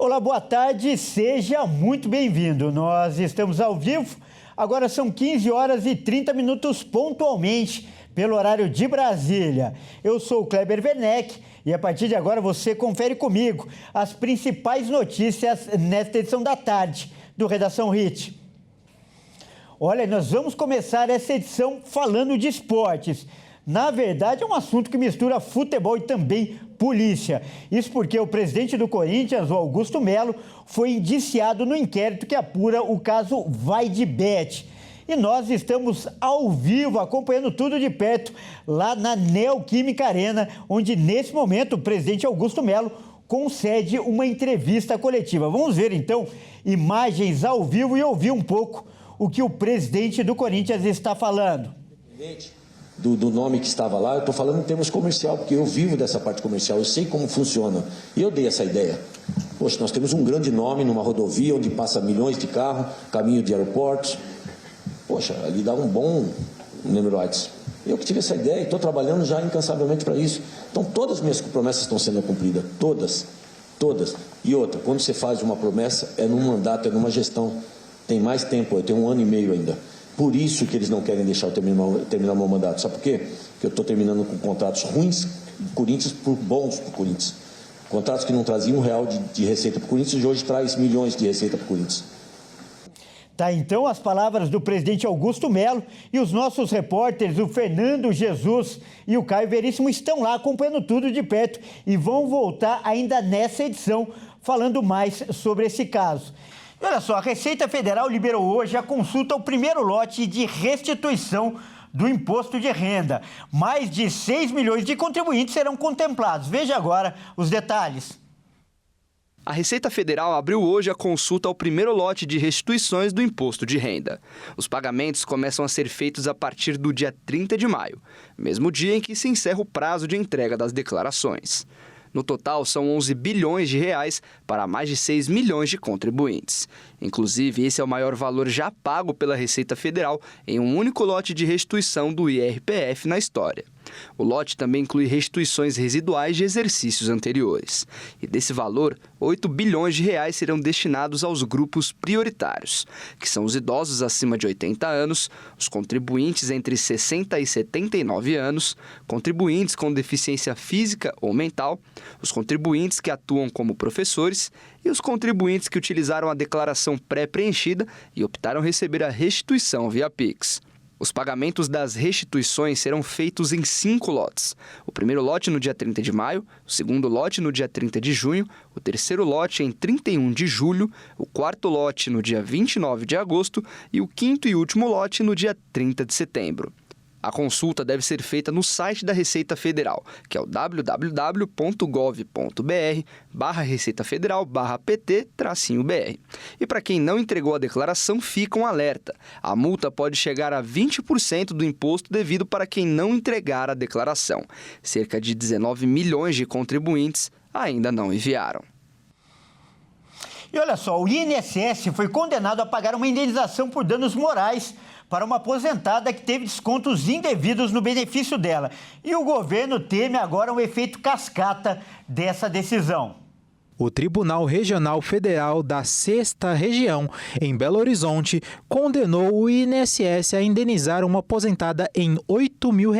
Olá, boa tarde, seja muito bem-vindo. Nós estamos ao vivo, agora são 15 horas e 30 minutos pontualmente, pelo horário de Brasília. Eu sou o Kleber Werneck e a partir de agora você confere comigo as principais notícias nesta edição da tarde do Redação Hit. Olha, nós vamos começar essa edição falando de esportes. Na verdade, é um assunto que mistura futebol e também polícia. Isso porque o presidente do Corinthians, o Augusto Melo, foi indiciado no inquérito que apura o caso Vai de Bet. E nós estamos ao vivo, acompanhando tudo de perto, lá na Neoquímica Arena, onde nesse momento o presidente Augusto Melo concede uma entrevista coletiva. Vamos ver então imagens ao vivo e ouvir um pouco o que o presidente do Corinthians está falando. Do nome que estava lá, eu estou falando em termos comercial, porque eu vivo dessa parte comercial, eu sei como funciona. E eu dei essa ideia. Poxa, nós temos um grande nome numa rodovia onde passa milhões de carros, caminho de aeroportos. Poxa, ali dá um bom número de rights. Eu que tive essa ideia e estou trabalhando já incansavelmente para isso. Então todas as minhas promessas estão sendo cumpridas, todas. E outra, quando você faz uma promessa, é num mandato, é numa gestão. Tem mais tempo, eu tenho 1 ano e meio ainda. Por isso que eles não querem deixar eu terminar meu mandato. Sabe por quê? Porque eu estou terminando com contratos ruins do Corinthians por bons para o Corinthians. Contratos que não traziam R$1 de receita para o Corinthians e hoje traz milhões de receita para o Corinthians. Tá, então as palavras do presidente Augusto Melo e os nossos repórteres, o Fernando Jesus e o Caio Veríssimo, estão lá acompanhando tudo de perto e vão voltar ainda nessa edição falando mais sobre esse caso. Olha só, a Receita Federal liberou hoje a consulta ao primeiro lote de restituição do imposto de renda. Mais de 6 milhões de contribuintes serão contemplados. Veja agora os detalhes. A Receita Federal abriu hoje a consulta ao primeiro lote de restituições do imposto de renda. Os pagamentos começam a ser feitos a partir do dia 30 de maio, mesmo dia em que se encerra o prazo de entrega das declarações. No total, são 11 bilhões de reais para mais de 6 milhões de contribuintes. Inclusive, esse é o maior valor já pago pela Receita Federal em um único lote de restituição do IRPF na história. O lote também inclui restituições residuais de exercícios anteriores. E desse valor, 8 bilhões de reais serão destinados aos grupos prioritários, que são os idosos acima de 80 anos, os contribuintes entre 60 e 79 anos, contribuintes com deficiência física ou mental, os contribuintes que atuam como professores e os contribuintes que utilizaram a declaração pré-preenchida e optaram receber a restituição via Pix. Os pagamentos das restituições serão feitos em 5 lotes. O primeiro lote no dia 30 de maio, o segundo lote no dia 30 de junho, o terceiro lote em 31 de julho, o quarto lote no dia 29 de agosto e o quinto e último lote no dia 30 de setembro. A consulta deve ser feita no site da Receita Federal, que é o www.gov.br/receitafederal/pt-br. E para quem não entregou a declaração, fica um alerta. A multa pode chegar a 20% do imposto devido para quem não entregar a declaração. Cerca de 19 milhões de contribuintes ainda não enviaram. E olha só, o INSS foi condenado a pagar uma indenização por danos morais para uma aposentada que teve descontos indevidos no benefício dela. E o governo teme agora um efeito cascata dessa decisão. O Tribunal Regional Federal da 6ª Região, em Belo Horizonte, condenou o INSS a indenizar uma aposentada em R$8 mil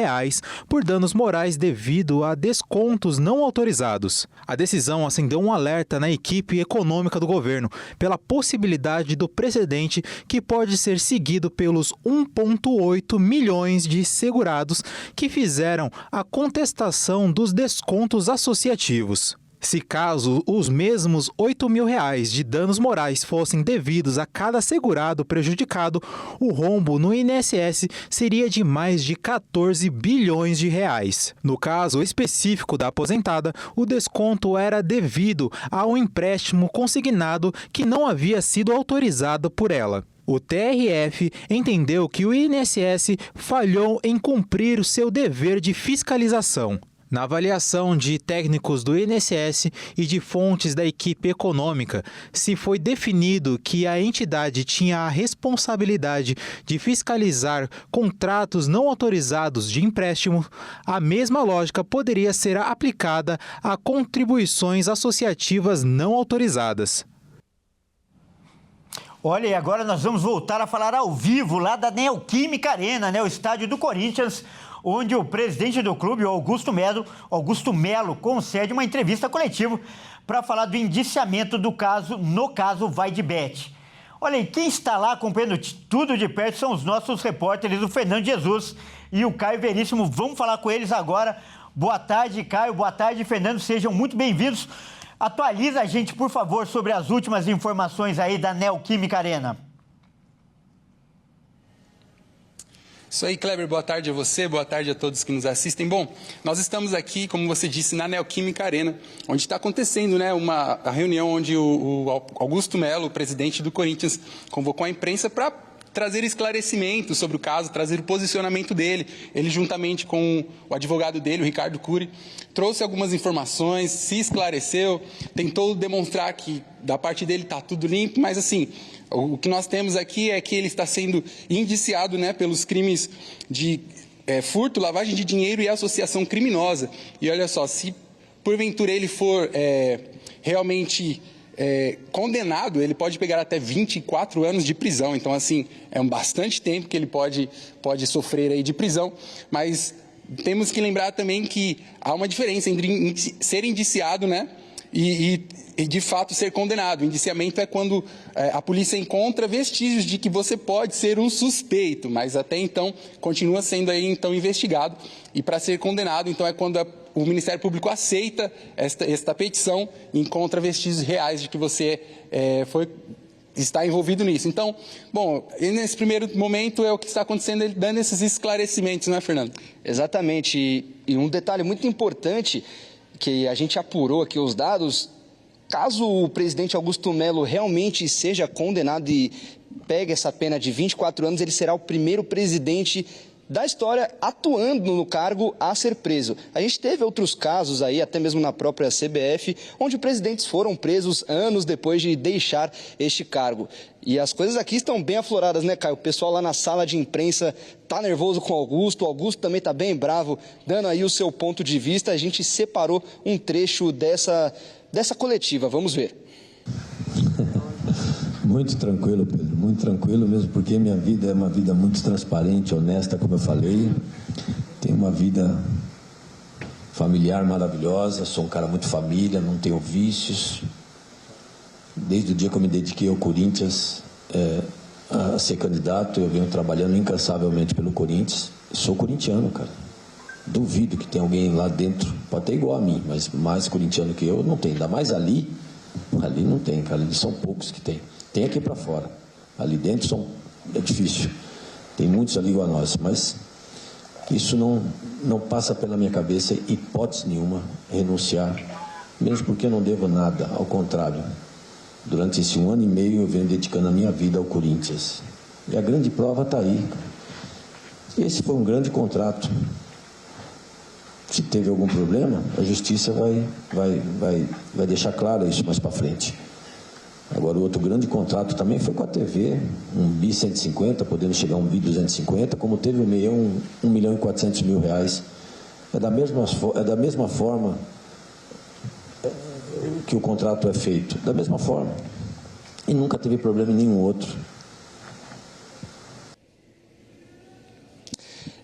por danos morais devido a descontos não autorizados. A decisão acendeu um alerta na equipe econômica do governo pela possibilidade do precedente que pode ser seguido pelos 1,8 milhões de segurados que fizeram a contestação dos descontos associativos. Se caso os mesmos R$8 mil de danos morais fossem devidos a cada segurado prejudicado, o rombo no INSS seria de mais de 14 bilhões de reais. No caso específico da aposentada, o desconto era devido a um empréstimo consignado que não havia sido autorizado por ela. O TRF entendeu que o INSS falhou em cumprir o seu dever de fiscalização. Na avaliação de técnicos do INSS e de fontes da equipe econômica, se foi definido que a entidade tinha a responsabilidade de fiscalizar contratos não autorizados de empréstimo, a mesma lógica poderia ser aplicada a contribuições associativas não autorizadas. Olha, e agora nós vamos voltar a falar ao vivo lá da Neoquímica Arena, né, o estádio do Corinthians, onde o presidente do clube, Augusto Melo, concede uma entrevista coletiva para falar do indiciamento do caso, no caso Vai de Bet. Olha, e quem está lá acompanhando tudo de perto são os nossos repórteres, o Fernando Jesus e o Caio Veríssimo. Vamos falar com eles agora. Boa tarde, Caio. Boa tarde, Fernando. Sejam muito bem-vindos. Atualiza a gente, por favor, sobre as últimas informações aí da Neoquímica Arena. Isso aí, Kleber, boa tarde a você, boa tarde a todos que nos assistem. Bom, nós estamos aqui, como você disse, na Neoquímica Arena, onde está acontecendo, né, a reunião onde o Augusto Melo, o presidente do Corinthians, convocou a imprensa para trazer esclarecimentos sobre o caso, trazer o posicionamento dele. Ele, juntamente com o advogado dele, o Ricardo Cury, trouxe algumas informações, se esclareceu, tentou demonstrar que da parte dele está tudo limpo, mas assim, o que nós temos aqui é que ele está sendo indiciado, né, pelos crimes de furto, lavagem de dinheiro e associação criminosa. E olha só, se porventura ele for realmente condenado, ele pode pegar até 24 anos de prisão. Então, assim, é bastante tempo que ele pode sofrer aí de prisão, mas temos que lembrar também que há uma diferença entre ser indiciado, né, e de fato ser condenado. O indiciamento é quando a polícia encontra vestígios de que você pode ser um suspeito, mas até então continua sendo aí então investigado. E para ser condenado, então, é quando o Ministério Público aceita esta petição e encontra vestígios reais de que você está envolvido nisso. Então, bom, nesse primeiro momento é o que está acontecendo, ele dando esses esclarecimentos, não é, Fernando? Exatamente. E um detalhe muito importante que a gente apurou aqui os dados, caso o presidente Augusto Melo realmente seja condenado e pegue essa pena de 24 anos, ele será o primeiro presidente da história atuando no cargo a ser preso. A gente teve outros casos aí, até mesmo na própria CBF, onde presidentes foram presos anos depois de deixar este cargo. E as coisas aqui estão bem afloradas, né, Caio? O pessoal lá na sala de imprensa tá nervoso com o Augusto também tá bem bravo, dando aí o seu ponto de vista. A gente separou um trecho dessa coletiva, vamos ver. Muito tranquilo, Pedro, muito tranquilo mesmo, porque minha vida é uma vida muito transparente, honesta, como eu falei. Tenho uma vida familiar maravilhosa, sou um cara muito família, não tenho vícios. Desde o dia que eu me dediquei ao Corinthians a ser candidato, eu venho trabalhando incansavelmente pelo Corinthians. Sou corintiano, cara. Duvido que tenha alguém lá dentro, pode ter igual a mim, mas mais corintiano que eu não tem, ainda mais ali não tem, cara, ali são poucos que tem. Tem aqui para fora, ali dentro é difícil, tem muitos ali igual a nós, mas isso não passa pela minha cabeça, hipótese nenhuma, renunciar, mesmo porque eu não devo nada, ao contrário, durante esse 1 ano e meio eu venho dedicando a minha vida ao Corinthians, e a grande prova está aí, esse foi um grande contrato. Se teve algum problema, a justiça vai deixar claro isso mais para frente. Agora, o outro grande contrato também foi com a TV, um bi 150, podendo chegar a um bi 250, como teve o meião, 1 milhão e 400 mil reais. É da mesma forma que o contrato é feito, da mesma forma. E nunca teve problema em nenhum outro.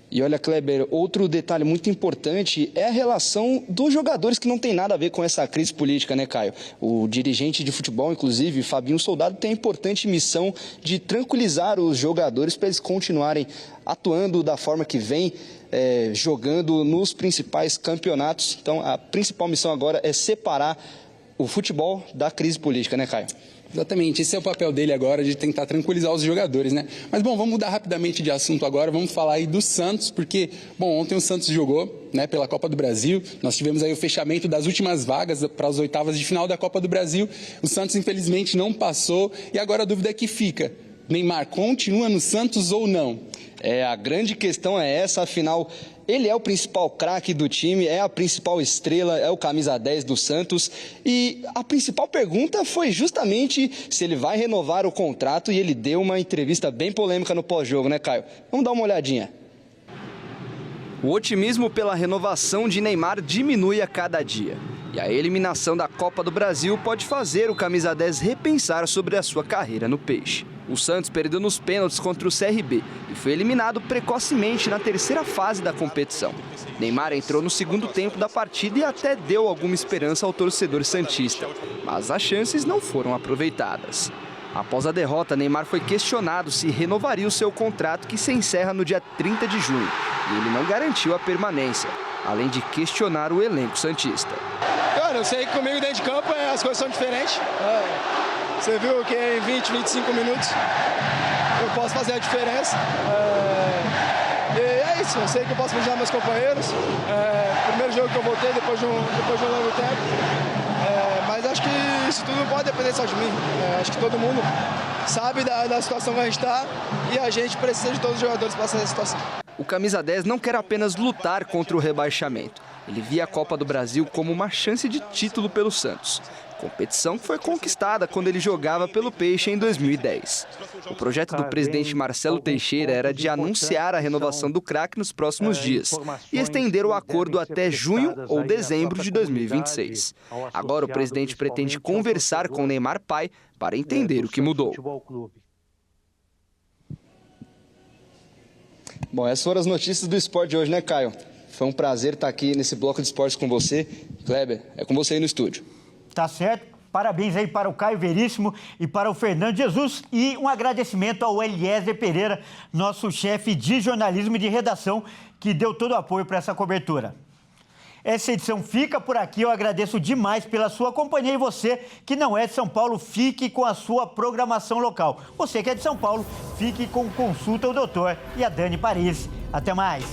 E olha, Kleber, outro detalhe muito importante é a relação dos jogadores, que não tem nada a ver com essa crise política, né, Caio? O dirigente de futebol, inclusive, Fabinho Soldado, tem a importante missão de tranquilizar os jogadores para eles continuarem atuando da forma que vem, jogando nos principais campeonatos. Então, a principal missão agora é separar o futebol da crise política, né, Caio? Exatamente, esse é o papel dele agora, de tentar tranquilizar os jogadores, né? Mas, bom, vamos mudar rapidamente de assunto agora, vamos falar aí do Santos, porque, bom, ontem o Santos jogou, né, pela Copa do Brasil, nós tivemos aí o fechamento das últimas vagas para as oitavas de final da Copa do Brasil, o Santos, infelizmente, não passou, e agora a dúvida é que fica, Neymar continua no Santos ou não? A grande questão é essa, afinal, Ele é o principal craque do time, é a principal estrela, é o camisa 10 do Santos. E a principal pergunta foi justamente se ele vai renovar o contrato, e ele deu uma entrevista bem polêmica no pós-jogo, né, Caio? Vamos dar uma olhadinha. O otimismo pela renovação de Neymar diminui a cada dia. E a eliminação da Copa do Brasil pode fazer o camisa 10 repensar sobre a sua carreira no Peixe. O Santos perdeu nos pênaltis contra o CRB e foi eliminado precocemente na terceira fase da competição. Neymar entrou no segundo tempo da partida e até deu alguma esperança ao torcedor santista, mas as chances não foram aproveitadas. Após a derrota, Neymar foi questionado se renovaria o seu contrato, que se encerra no dia 30 de junho, e ele não garantiu a permanência, além de questionar o elenco santista. Cara, eu sei que comigo dentro de campo as coisas são diferentes. Você viu que em 20, 25 minutos eu posso fazer a diferença. E é isso, eu sei que eu posso ajudar meus companheiros. Primeiro jogo que eu voltei depois de um longo tempo. Mas acho que isso tudo não pode depender só de mim. Acho que todo mundo sabe da situação que a gente está e a gente precisa de todos os jogadores para essa situação. O camisa 10 não quer apenas lutar contra o rebaixamento. Ele via a Copa do Brasil como uma chance de título pelo Santos. Competição que foi conquistada quando ele jogava pelo Peixe em 2010. O projeto do presidente Marcelo Teixeira era de anunciar a renovação do craque nos próximos dias e estender o acordo até junho ou dezembro de 2026. Agora o presidente pretende conversar com Neymar pai para entender o que mudou. Bom, essas foram as notícias do esporte de hoje, né, Caio? Foi um prazer estar aqui nesse bloco de esportes com você. Kleber, é com você aí no estúdio. Tá certo. Parabéns aí para o Caio Veríssimo e para o Fernando Jesus. E um agradecimento ao Eliezer Pereira, nosso chefe de jornalismo e de redação, que deu todo o apoio para essa cobertura. Essa edição fica por aqui. Eu agradeço demais pela sua companhia. E você que não é de São Paulo, fique com a sua programação local. Você que é de São Paulo, fique com Consulta o Doutor e a Dani Paris. Até mais.